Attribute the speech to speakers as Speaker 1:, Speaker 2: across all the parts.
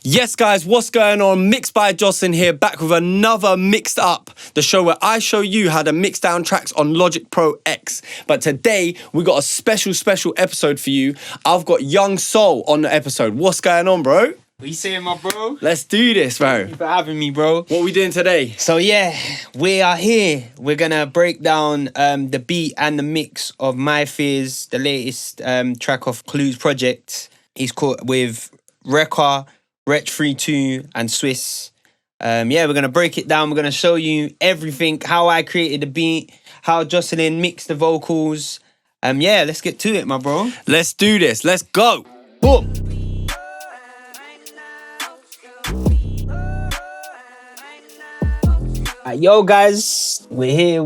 Speaker 1: Yes, guys, what's going on? Mixed by Jocelyn here, back with another Mixed Up, the show where I show you how to mix down tracks on Logic Pro X. But today, we got a special episode for you. I've got Young Soul on the episode. What's going on, bro?
Speaker 2: What you saying, my bro?
Speaker 1: Let's do this, bro.
Speaker 2: Thank you for having me, bro.
Speaker 1: What are we doing today?
Speaker 2: So yeah, we are here. We're gonna break down the beat and the mix of My Fears, the latest track of Clue's project. He's caught with WRETCH 32 and Swiss. We're gonna break it down. We're gonna show you everything, how I created the beat, how Jocelyn mixed the vocals. Let's get to it, my bro.
Speaker 1: Let's do this. Let's go. Boom.
Speaker 2: Yo guys, we're here.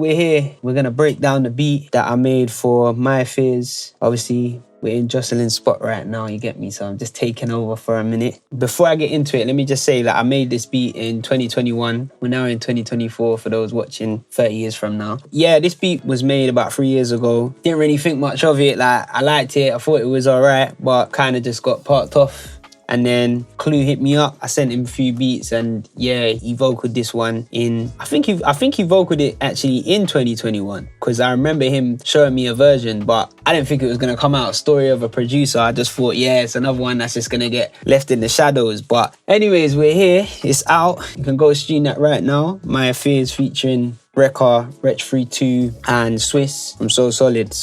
Speaker 2: We're gonna break down the beat that I made for My Fears. Obviously, we're in Jocelyn's spot right now, you get me? So I'm just taking over for a minute. Before I get into it, let me just say that I made this beat in 2021. We're now in 2024 for those watching 30 years from now. Yeah, this beat was made about 3 years ago. Didn't really think much of it. Like, I liked it, I thought it was all right, but kind of just got parked off. And then Clue hit me up. I sent him a few beats, and yeah, he vocaled this one in. I think he vocaled it actually in 2021, because I remember him showing me a version, but I didn't think it was gonna come out. Story of a Producer. I just thought, yeah, it's another one that's just gonna get left in the shadows. But anyways, we're here. It's out. You can go stream that right now. My Fears featuring WRETCH 32 and Swiss. I'm so solid.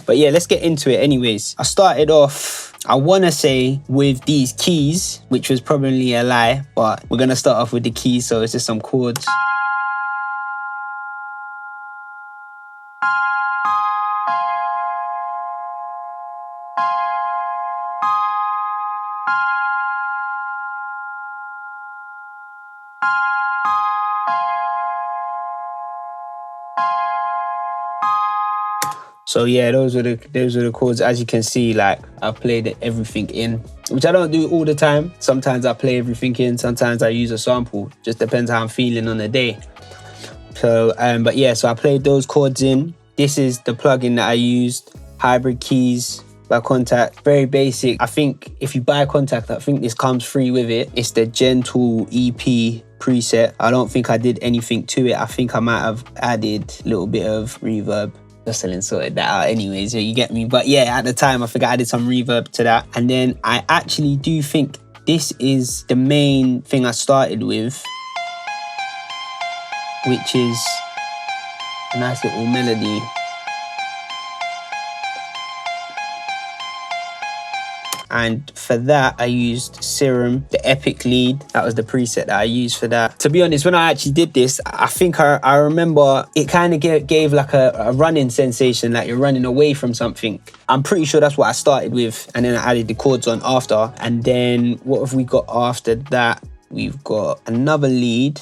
Speaker 2: But yeah, let's get into it. Anyways, I started off, I want to say, with these keys, which was probably a lie, but we're going to start off with the keys, so it's just some chords. So yeah, those are the chords. As you can see, like, I played everything in, which I don't do all the time. Sometimes I play everything in, sometimes I use a sample. Just depends how I'm feeling on the day. So, so I played those chords in. This is the plugin that I used, Hybrid Keys by Contact. Very basic. I think if you buy Contact, I think this comes free with it. It's the Gentle EP preset. I don't think I did anything to it. I think I might have added a little bit of reverb. Jocelyn sorted that out anyways, so you get me. But yeah, at the time, I think I added some reverb to that. And then I actually do think this is the main thing I started with, which is a nice little melody. And for that, I used Serum, the Epic lead. That was the preset that I used for that. To be honest, when I actually did this, I think I remember it kind of gave like a running sensation, like you're running away from something. I'm pretty sure that's what I started with. And then I added the chords on after. And then what have we got after that? We've got another lead.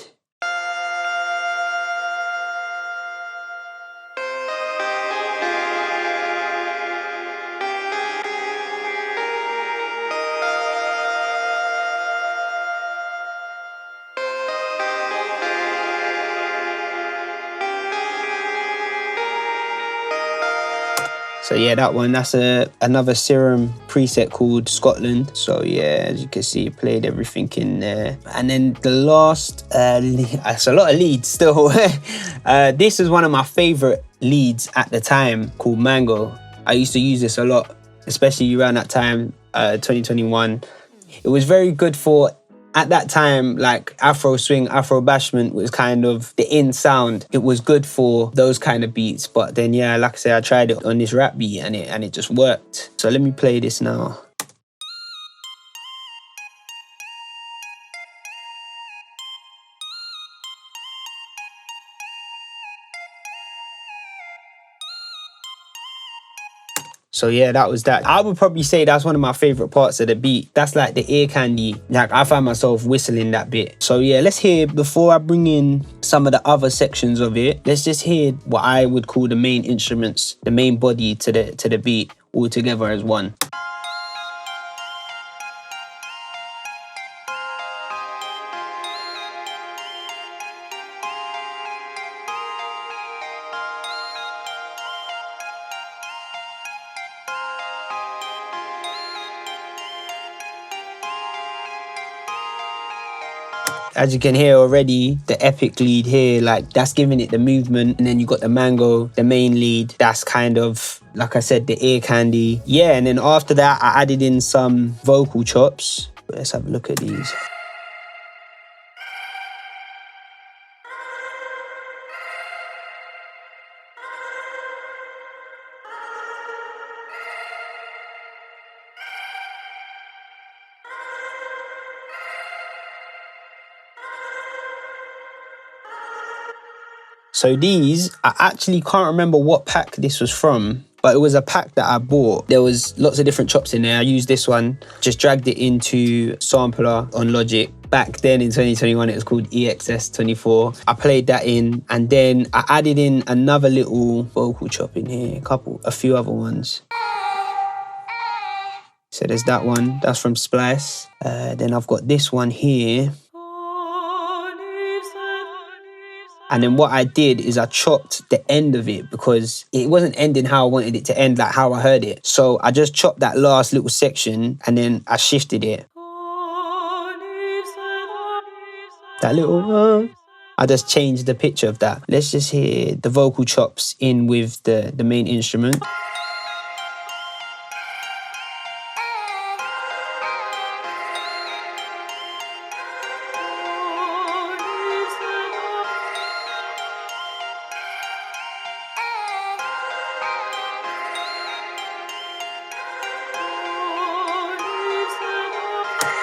Speaker 2: So yeah, that one, that's another Serum preset called Scotland. So yeah, as you can see, it played everything in there. And then the last, it's a lot of leads still. This is one of my favorite leads at the time, called Mango. I used to use this a lot, especially around that time, 2021. It was very good for, at that time, like Afro swing, Afro bashment was kind of the in sound. It was good for those kind of beats. But then yeah, like I said, I tried it on this rap beat and it just worked. So let me play this now. So yeah, that was that. I would probably say that's one of my favorite parts of the beat. That's like the ear candy. Like, I find myself whistling that bit. So yeah, let's hear, before I bring in some of the other sections of it, let's just hear what I would call the main instruments, the main body to the beat, all together as one. As you can hear already, the epic lead here, like that's giving it the movement. And then you got the mango, the main lead. That's kind of, like I said, the ear candy. Yeah, and then after that, I added in some vocal chops. Let's have a look at these. So these, I actually can't remember what pack this was from, but it was a pack that I bought. There was lots of different chops in there. I used this one, just dragged it into sampler on Logic. Back then in 2021, it was called EXS24. I played that in, and then I added in another little vocal chop in here, a few other ones. So there's that one, that's from Splice. Then I've got this one here. And then what I did is I chopped the end of it because it wasn't ending how I wanted it to end, like how I heard it. So I just chopped that last little section and then I shifted it. That little, I just changed the pitch of that. Let's just hear the vocal chops in with the main instrument.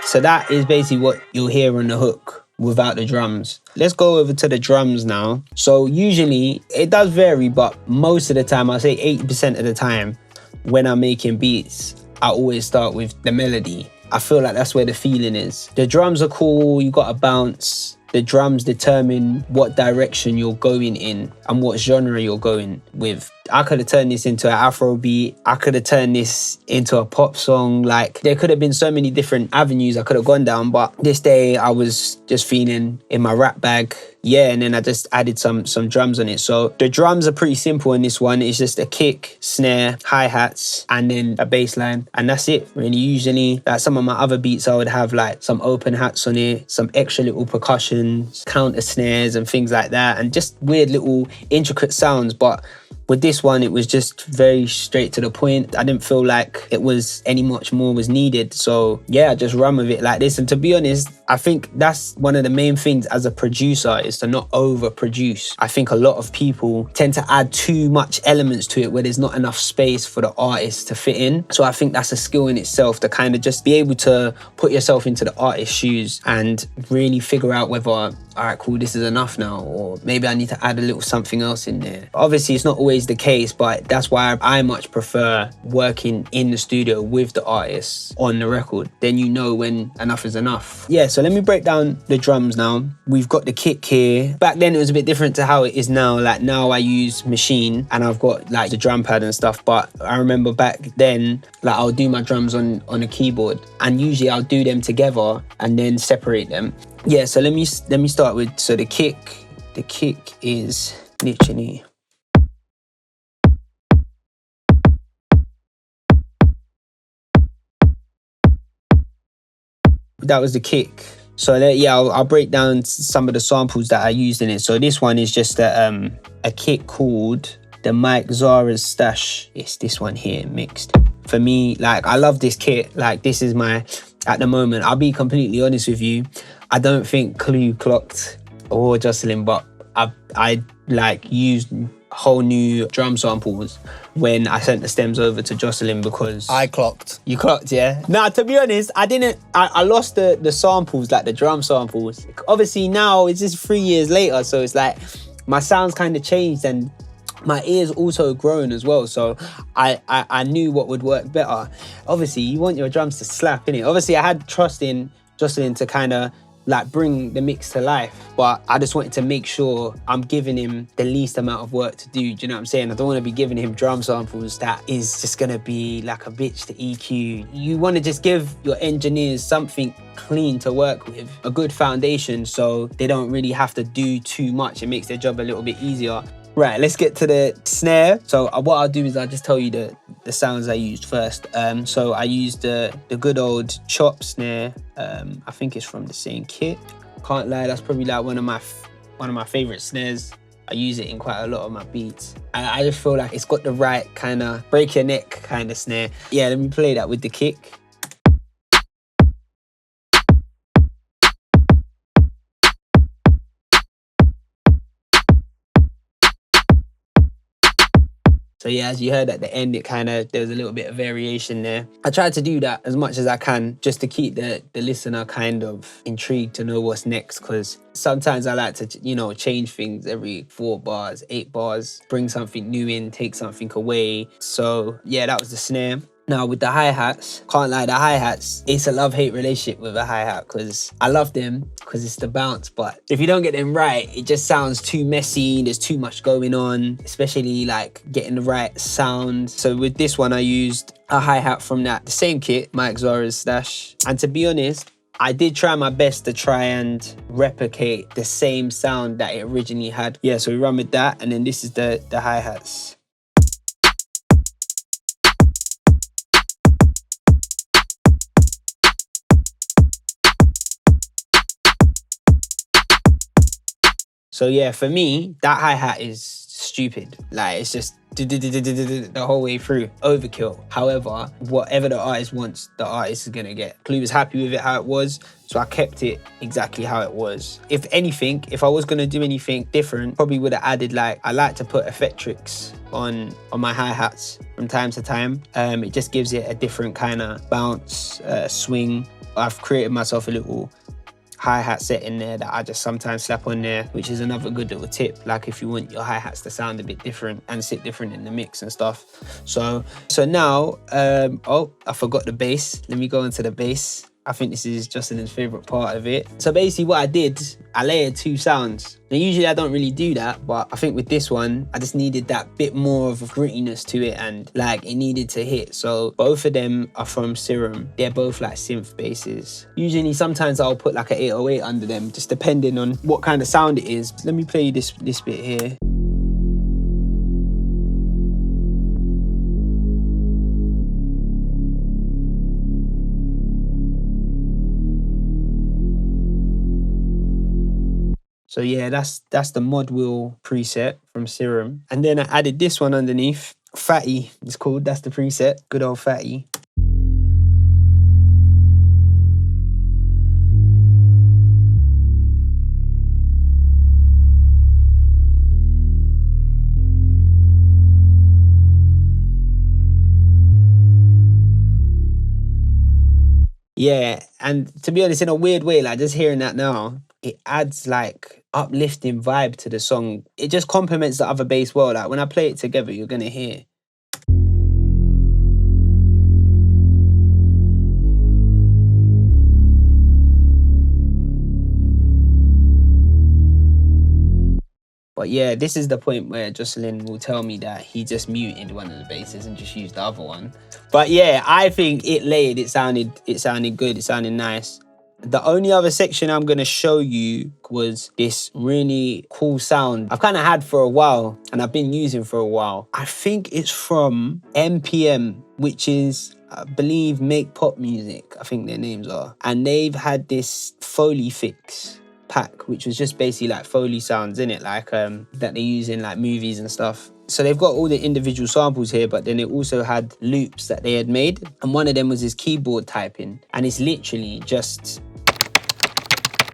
Speaker 2: So that is basically what you'll hear on the hook without the drums. Let's go over to the drums now. So usually, it does vary, but most of the time, I'll say 80% of the time, when I'm making beats, I always start with the melody. I feel like that's where the feeling is. The drums are cool, you got a bounce. The drums determine what direction you're going in and what genre you're going with. I could have turned this into an Afro beat. I could have turned this into a pop song. Like, there could have been so many different avenues I could have gone down, but this day I was just feeling in my rap bag. Yeah, and then I just added some drums on it. So the drums are pretty simple in this one. It's just a kick, snare, hi-hats, and then a bass line. And that's it, really. Usually, like some of my other beats, I would have like some open hats on it, some extra little percussions, counter snares and things like that, and just weird little intricate sounds. But with this one, it was just very straight to the point. I didn't feel like it was any much more was needed. So yeah, I just run with it like this. And to be honest, I think that's one of the main things as a producer is to not overproduce. I think a lot of people tend to add too much elements to it where there's not enough space for the artist to fit in. So I think that's a skill in itself to kind of just be able to put yourself into the artist's shoes and really figure out whether, all right, cool, this is enough now, or maybe I need to add a little something else in there. Obviously, it's not always the case, but that's why I much prefer working in the studio with the artists on the record. Then you know when enough is enough. Yeah, so let me break down the drums now. We've got the kick here. Back then, it was a bit different to how it is now. Like now I use Machine and I've got like the drum pad and stuff, but I remember back then, like I'll do my drums on a keyboard and usually I'll do them together and then separate them. Yeah, so let me start with, so the kick is literally. That was the kick. So yeah, I'll break down some of the samples that I used in it. So this one is just a kit called the Mike Zara's Stash. It's this one here mixed. For me, like I love this kit. Like this is my, at the moment, I'll be completely honest with you, I don't think Clue clocked or Jocelyn, but I like used whole new drum samples when I sent the stems over to Jocelyn because
Speaker 1: I clocked.
Speaker 2: You clocked, yeah? Nah, to be honest, I lost the samples, like the drum samples. Obviously now it's just 3 years later, so it's like my sound's kind of changed and my ears also grown as well, so I knew what would work better. Obviously, you want your drums to slap, innit? Obviously, I had trust in Jocelyn to kind of like bring the mix to life, but I just wanted to make sure I'm giving him the least amount of work to do. Do you know what I'm saying? I don't want to be giving him drum samples that is just gonna be like a bitch to EQ. You want to just give your engineers something clean to work with, a good foundation, so they don't really have to do too much. It makes their job a little bit easier. Right, let's get to the snare. So what I'll do is I'll just tell you the sounds I used first. So I used the good old chop snare. I think it's from the same kit. Can't lie, that's probably like one of my favorite snares. I use it in quite a lot of my beats. And I just feel like it's got the right kind of break your neck kind of snare. Yeah, let me play that with the kick. So yeah, as you heard at the end, there was a little bit of variation there. I tried to do that as much as I can just to keep the listener kind of intrigued to know what's next, because sometimes I like to, you know, change things every 4 bars, 8 bars, bring something new in, take something away. So yeah, that was the snare. Now with the hi-hats, can't lie, the hi-hats, it's a love-hate relationship with a hi-hat, because I love them because it's the bounce, but if you don't get them right, it just sounds too messy, there's too much going on, especially like getting the right sound. So with this one, I used a hi-hat from the same kit, Mike Zora's Stash. And to be honest, I did try my best to try and replicate the same sound that it originally had. Yeah, so we run with that, and then this is the hi-hats. So yeah, for me, that hi-hat is stupid. Like, it's just the whole way through. Overkill. However, whatever the artist wants, the artist is gonna get. Clue was happy with it how it was, so I kept it exactly how it was. If anything, if I was gonna do anything different, probably would have added, like, I like to put effectrics on my hi-hats from time to time. It just gives it a different kind of bounce, swing. I've created myself a little hi-hat set in there that I just sometimes slap on there, which is another good little tip, like if you want your hi-hats to sound a bit different and sit different in the mix and stuff. So now, oh, I forgot the bass. Let me go into the bass. I think this is Jocelyn's favorite part of it. So basically what I did, I layered 2 sounds. Now usually I don't really do that, but I think with this one, I just needed that bit more of a grittiness to it, and like it needed to hit. So both of them are from Serum. They're both like synth basses. Usually sometimes I'll put like an 808 under them, just depending on what kind of sound it is. Let me play this bit here. So yeah, that's the mod wheel preset from Serum. And then I added this one underneath. Fatty, it's called, that's the preset. Good old Fatty. Yeah, and to be honest, in a weird way, like just hearing that now, it adds like uplifting vibe to the song. It just complements the other bass well. Like when I play it together, you're gonna hear. But yeah, this is the point where Jocelyn will tell me that he just muted one of the basses and just used the other one. But yeah, I think it laid, it sounded good, it sounded nice. The only other section I'm gonna show you was this really cool sound I've kind of had for a while and I've been using for a while. I think it's from MPM, which is, I believe, Make Pop Music, I think their names are. And they've had this Foley Fix pack, which was just basically like Foley sounds in it, like that they use in like movies and stuff. So they've got all the individual samples here, but then it also had loops that they had made. And one of them was this keyboard typing. And it's literally just,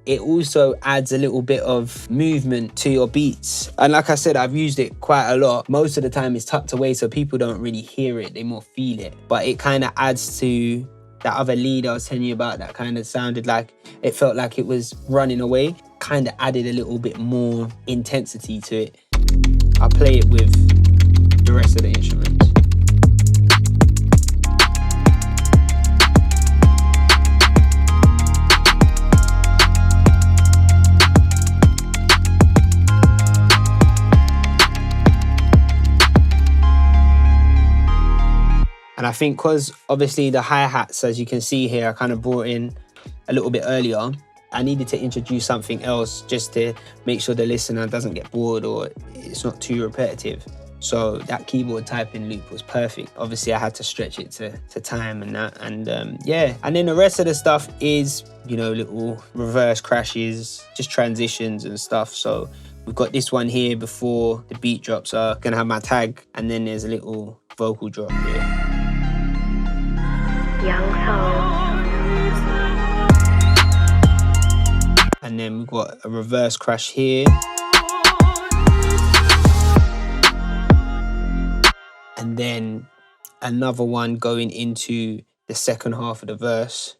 Speaker 2: it also adds a little bit of movement to your beats. And like I said, I've used it quite a lot. Most of the time it's tucked away so people don't really hear it, they more feel it. But it kind of adds to that other lead I was telling you about that kind of sounded like, it felt like it was running away. Kind of added a little bit more intensity to it. I'll play it with the rest of the instruments. And I think because obviously the hi-hats, as you can see here, I kind of brought in a little bit earlier, I needed to introduce something else just to make sure the listener doesn't get bored or it's not too repetitive. So that keyboard typing loop was perfect. Obviously, I had to stretch it to time and that. And yeah, and then the rest of the stuff is, you know, little reverse crashes, just transitions and stuff. So we've got this one here before the beat drops. So gonna have my tag, and then there's a little vocal drop here.
Speaker 3: Young Soul.
Speaker 2: And then we've got a reverse crash here. And then another one going into the second half of the verse.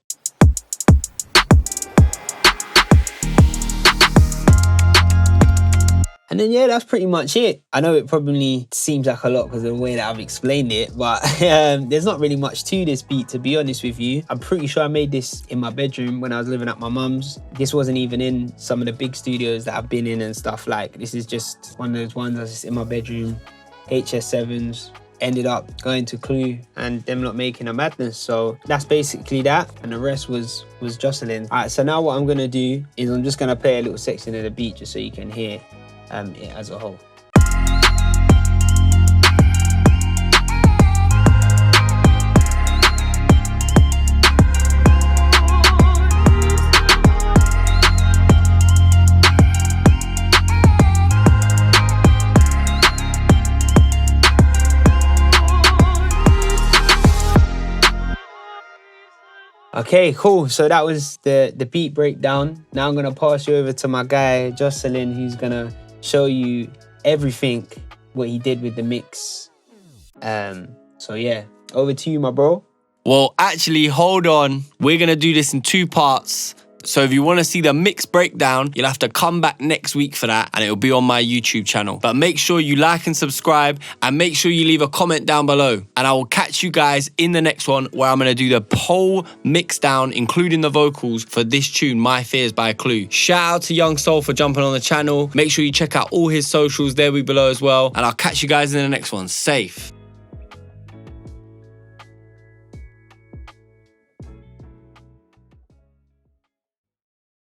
Speaker 2: And then, yeah, that's pretty much it. I know it probably seems like a lot because of the way that I've explained it, but there's not really much to this beat, to be honest with you. I'm pretty sure I made this in my bedroom when I was living at my mum's. This wasn't even in some of the big studios that I've been in and stuff. Like, this is just one of those ones that's just in my bedroom. HS7s. Ended up going to Clue and them not making a madness. So that's basically that, and the rest was Jocelyn. All right, so now what I'm gonna do is I'm just gonna play a little section of the beat just so you can hear it as a whole. Okay, cool. So that was the beat breakdown. Now I'm gonna pass you over to my guy Jocelyn, who's gonna show you everything what he did with the mix. So yeah, over to you, my bro.
Speaker 1: Well, actually, hold on. We're going to do this in 2 parts. So if you want to see the mix breakdown, you'll have to come back next week for that, and it'll be on my YouTube channel. But make sure you like and subscribe, and make sure you leave a comment down below. And I will catch you guys in the next one, where I'm going to do the whole mix down, including the vocals for this tune, My Fears by Clue. Shout out to Young Soul for jumping on the channel. Make sure you check out all his socials, there will be below as well. And I'll catch you guys in the next one. Safe.